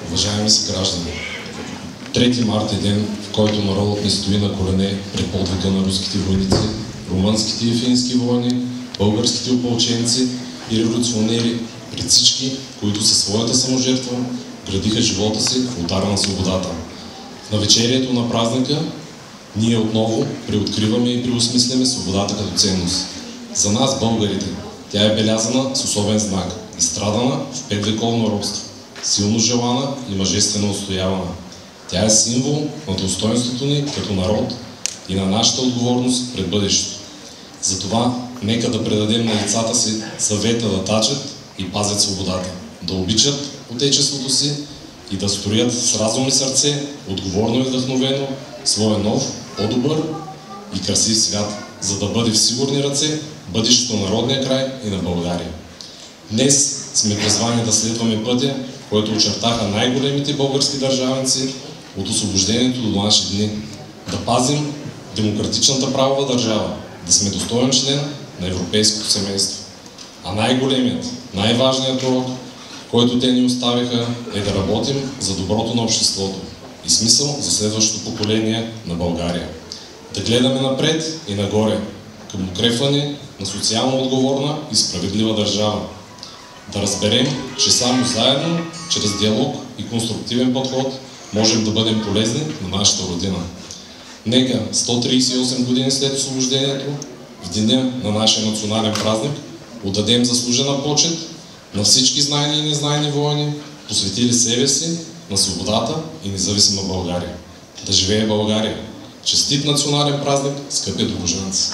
Уважаеми съграждани, 3 март е ден, в който народът ни стои на колене пред подвига на руските войници, румънските и фински войни, българските опълченци и революционери, пред всички, които със своята саможертва градиха живота си в ултара на свободата. В навечерието на празника ние отново преоткриваме и преосмисляме свободата като ценност. За нас, българите, тя е белязана с особен знак, изстрадана в 5-вековно робство, силно желана и мъжествено отстоявана. Тя е символ на достоинството ни като народ и на нашата отговорност пред бъдещето. Затова нека да предадем на децата си съвета да тачат и пазят свободата, да обичат отечеството си и да строят с разум и сърце, отговорно и вдъхновено, своя нов, по-добър и красив свят, за да бъде в сигурни ръце бъдещето на родния край и на България. Днес сме призвани да следваме пътя, който очертаха най-големите български държавници от освобождението до наши дни. Да пазим демократичната правова държава, да сме достоен член на европейското семейство. А най-големият, най-важният урок, който те ни оставиха, е да работим за доброто на обществото и смисъл за следващото поколение на България. Да гледаме напред и нагоре, към укрепване на социално отговорна и справедлива държава. Да разберем, че само заедно, чрез диалог и конструктивен подход, можем да бъдем полезни на нашата родина. Нека 138 години след освобождението, в деня на нашия национален празник, отдадем заслужена почет на всички знайни и незнайни воини, посветили себе си на свободата и независима България. Да живее България! Честит национален празник, скъпи доброжанци!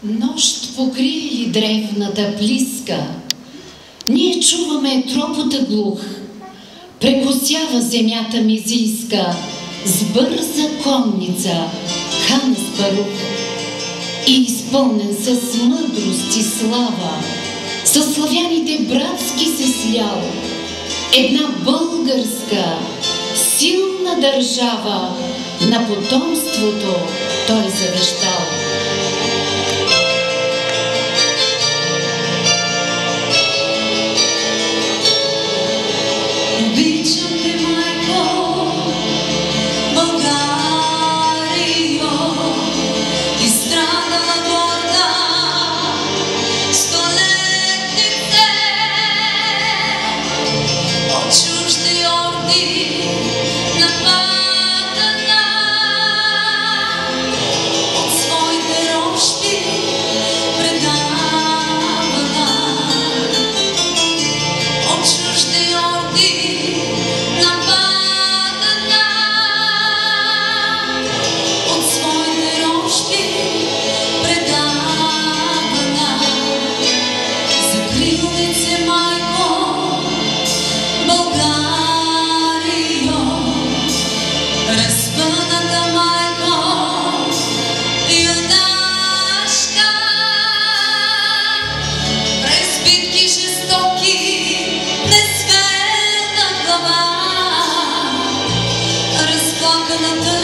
Нощ покрие ли древната плиска, ние чуваме тропота глух, прекосява земята мизийска с бърза конница хан Аспарух. И изпълнен с мъдрост и слава, със славяните братски се слял, една българска силна държава на потомството той завещал. От своите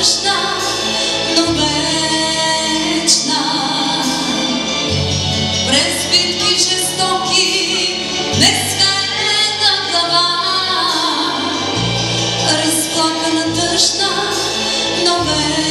тъжна, но вечна. През битки жестоки, несвена глава, разплакана, тъжна, но вечна.